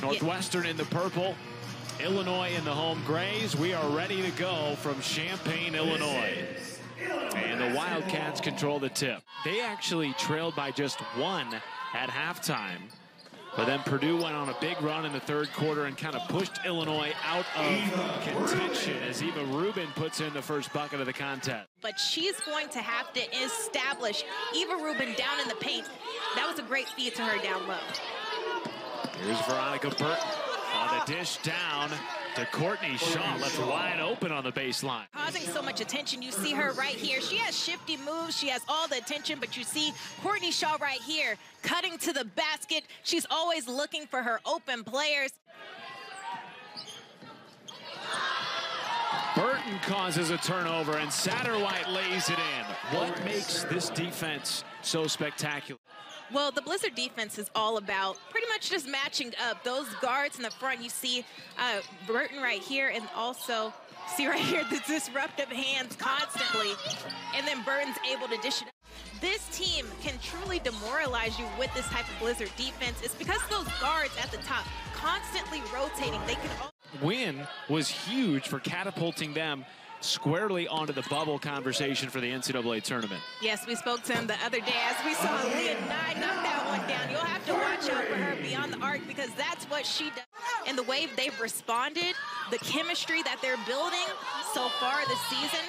Northwestern in the purple, Illinois in the home grays. We are ready to go from Champaign, Illinois. And the Wildcats control the tip. They actually trailed by just one at halftime. But then Purdue went on a big run in the third quarter and kind of pushed Illinois out of contention as Eva Rubin puts in the first bucket of the contest. But she's going to have to establish Eva Rubin down in the paint. That was a great feed to her down low. Here's Veronica Burton on the dish down to Courtney Shaw, left wide open on the baseline. Causing so much attention. You see her right here. She has shifty moves. She has all the attention, but you see Courtney Shaw right here cutting to the basket. She's always looking for her open players. Burton causes a turnover and Satterwhite lays it in. What makes this defense so spectacular? Well, the Blizzard defense is all about pretty much just matching up. Those guards in the front, you see Burton right here, and also see right here the disruptive hands constantly, and then Burton's able to dish it up. This team can truly demoralize you with this type of Blizzard defense. It's because those guards at the top constantly rotating. They can win was huge for catapulting them squarely onto the bubble conversation for the NCAA tournament. Yes, we spoke to him the other day as we saw Leah Nye knock that one down. You'll have to watch out for her beyond the arc because that's what she does. And the way they've responded, the chemistry that they're building so far this season,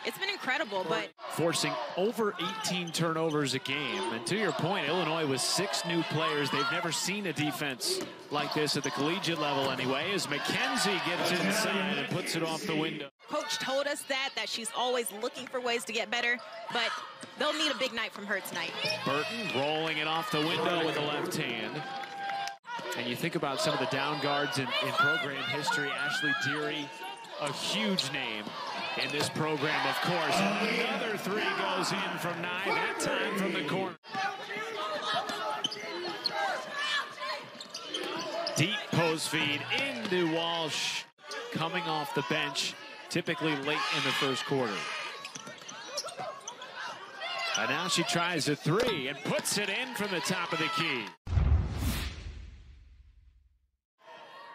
it's been incredible. But forcing over 18 turnovers a game. And to your point, Illinois with 6 new players. They've never seen a defense like this at the collegiate level anyway, as McKenzie gets inside and puts it off the window. Coach told us that she's always looking for ways to get better, but they'll need a big night from her tonight. Burton rolling it off the window with the left hand. And you think about some of the down guards in program history. Ashley Deary, a huge name in this program, of course. Another three goes in from Nye, that time from the corner. Deep post feed into Walsh, coming off the bench, typically late in the first quarter. And now she tries a three and puts it in from the top of the key.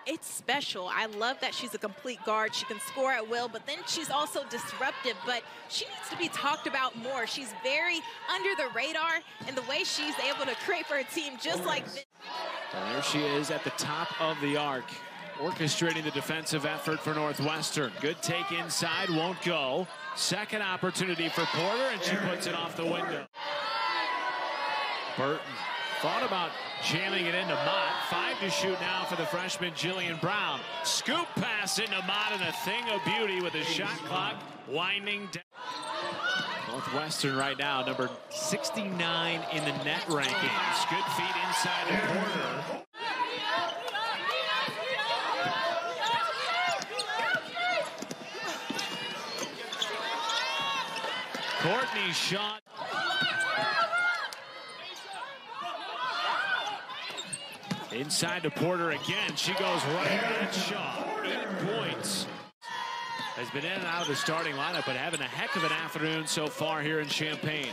It's special. I love that she's a complete guard. She can score at will, but then she's also disruptive, but she needs to be talked about more. She's very under the radar in the way she's able to create for her team just like this. And there she is at the top of the arc, orchestrating the defensive effort for Northwestern. Good take inside, won't go. Second opportunity for Porter, and she puts it off the window. Burton thought about jamming it into Mott. 5 to shoot now for the freshman Jillian Brown. Scoop pass into Mott and a thing of beauty with the shot clock winding down. Northwestern right now, number 69 in the net rankings. Good feed inside to Porter. Courtney shot. Inside to Porter again. She goes right at Shaw. 8 points. Has been in and out of the starting lineup, but having a heck of an afternoon so far here in Champaign.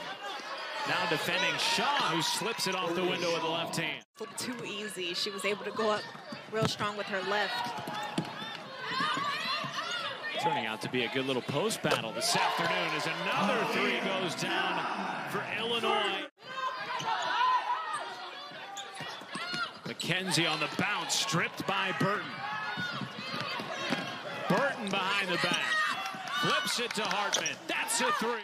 Now defending Shaw, who slips it off the window with the left hand. Too easy. She was able to go up real strong with her left. Turning out to be a good little post battle this afternoon as another three goes down for Illinois. McKenzie on the bounce, stripped by Burton. Burton behind the back. Flips it to Hartman. That's a three.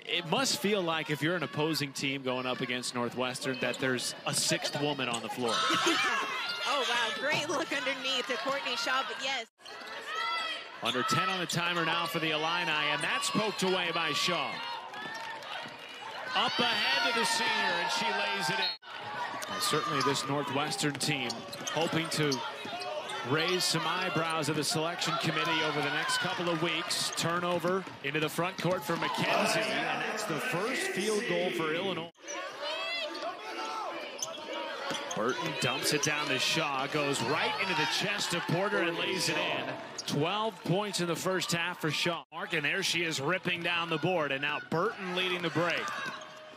It must feel like if you're an opposing team going up against Northwestern that there's a 6th woman on the floor. Oh, wow. Great look underneath to Courtney Shaw, but yes. Under 10 on the timer now for the Illini, and that's poked away by Shaw. Up ahead to the senior, and she lays it in. Well, certainly this Northwestern team hoping to raise some eyebrows of the selection committee over the next couple of weeks. Turnover into the front court for McKenzie, and that's the first field goal for Illinois. Burton dumps it down to Shaw, goes right into the chest of Porter and lays it in. 12 points in the first half for Shaw. And there she is ripping down the board, and now Burton leading the break.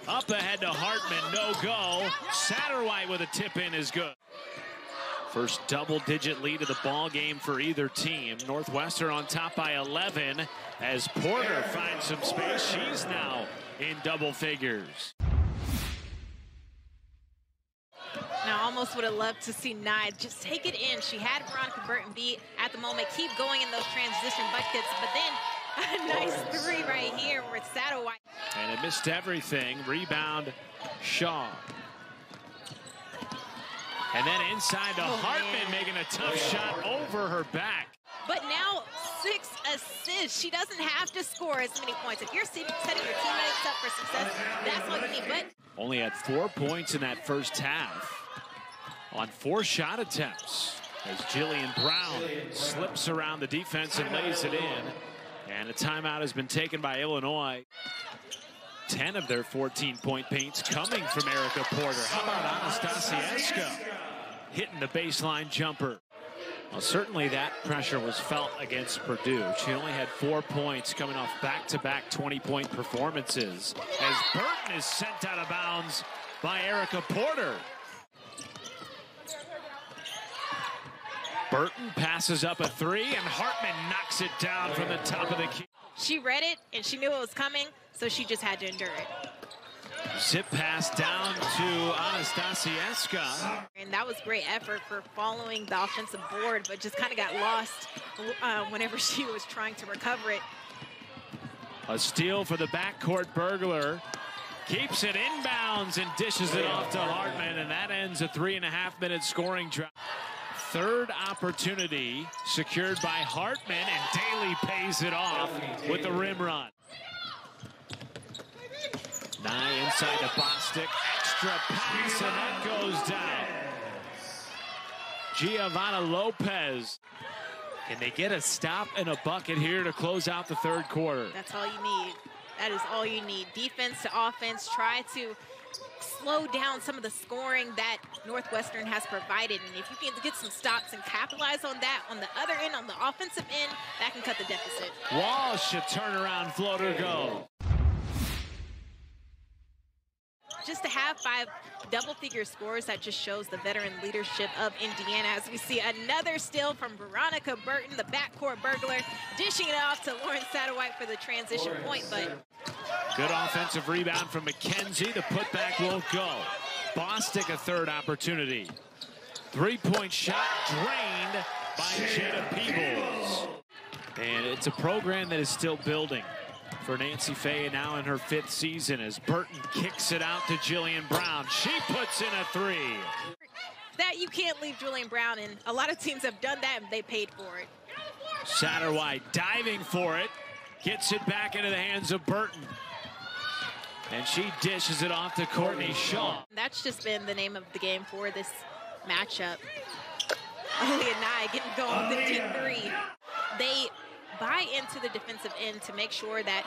Up ahead to Hartman, no go. Satterwhite with a tip in is good. First double-digit lead of the ball game for either team. Northwestern on top by 11 as Porter finds some space. She's now in double figures. Now, almost would have loved to see Nye just take it in. She had Veronica Burton beat at the moment. Keep going in those transition buckets, but then a nice three right here with Satterwhite. And it missed everything. Rebound, Shaw. And then inside to Hartman, making a tough shot over her back. But now 6 assists. She doesn't have to score as many points. If you're setting your teammates up for success, that's all you need. But only had 4 points in that first half on 4 shot attempts as Jillian Brown slips around the defense and lays it in. And a timeout has been taken by Illinois. 10 of their 14-point paints coming from Erica Porter. How about Anastasieska hitting the baseline jumper? Well, certainly that pressure was felt against Purdue. She only had 4 points coming off back-to-back 20-point performances as Burton is sent out of bounds by Erica Porter. Burton passes up a 3 and Hartman knocks it down from the top of the key. She read it and she knew it was coming, so she just had to endure it. Zip pass down to Anastasieska. And that was great effort for following the offensive board, but just kind of got lost whenever she was trying to recover it. A steal for the backcourt burglar. Keeps it inbounds and dishes it off to Hartman, and that ends a 3.5-minute scoring drive. Third opportunity secured by Hartman, and Daly pays it off with the rim run. Nye inside to Bostic, extra pass, and that goes down. Giovanna Lopez. Can they get a stop and a bucket here to close out the third quarter? That's all you need. That is all you need. Defense to offense. Try to slow down some of the scoring that Northwestern has provided. And if you can get some stops and capitalize on that on the other end, on the offensive end, that can cut the deficit. Walsh, a turnaround floater go. Just to have 5 double-figure scores, that just shows the veteran leadership of Indiana. As we see another steal from Veronica Burton, the backcourt burglar, dishing it off to Lauren Satterwhite for the transition point. But good offensive rebound from McKenzie. The putback won't go. Bostic, a third opportunity. 3-point shot drained by Jada Peebles. And it's a program that is still building for Nancy Fay, now in her 5th season, as Burton kicks it out to Jillian Brown. She puts in a 3. That you can't leave Jillian Brown, and a lot of teams have done that and they paid for it. Satterwhite diving for it, gets it back into the hands of Burton. And she dishes it off to Courtney Shaw. That's just been the name of the game for this matchup. Aaliyah Nye getting going with the 15-3. They buy into the defensive end to make sure that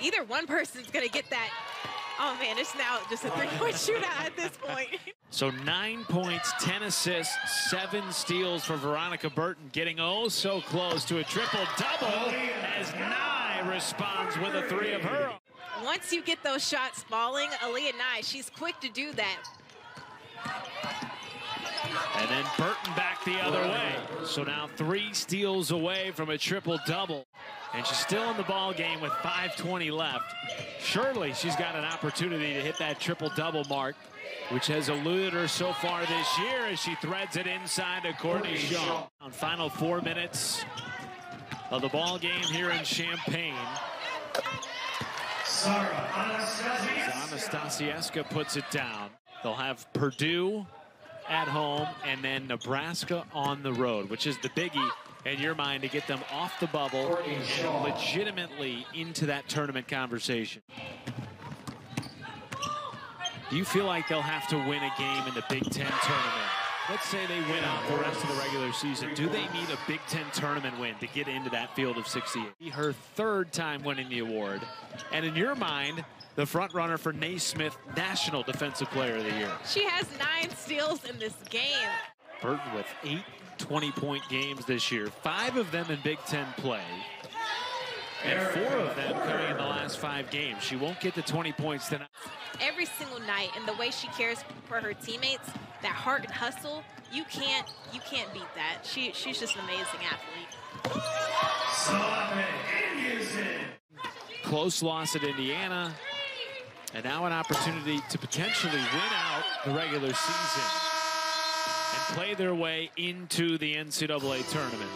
either one person's going to get that. Oh, man, it's now just a 3-point shootout at this point. So 9 points, 10 assists, 7 steals for Veronica Burton, getting oh so close to a triple-double as Nye responds with a 3 of her own. Once you get those shots falling, Aaliyah Nye, she's quick to do that. And then Burton back the other way. So now 3 steals away from a triple-double. And she's still in the ball game with 5:20 left. Surely she's got an opportunity to hit that triple-double mark, which has eluded her so far this year as she threads it inside to Courtney Shaw. On final 4 minutes of the ball game here in Champaign. Anastasieska puts it down. They'll have Purdue at home and then Nebraska on the road, which is the biggie in your mind to get them off the bubble and legitimately into that tournament conversation. Do you feel like they'll have to win a game in the Big Ten tournament? Let's say they win out the rest of the regular season. Do they need a Big Ten tournament win to get into that field of 68? Her 3rd time winning the award. And in your mind, the front runner for Naismith National Defensive Player of the Year. She has 9 steals in this game. Burton with 8 20-point games this year, 5 of them in Big Ten play, and 4 of them coming in the last 5 games. She won't get to 20 points tonight. every single night, and the way she cares for her teammates, that heart and hustle, you can't beat that. She's just an amazing athlete. Close loss at Indiana, and now an opportunity to potentially win out the regular season and play their way into the NCAA tournament.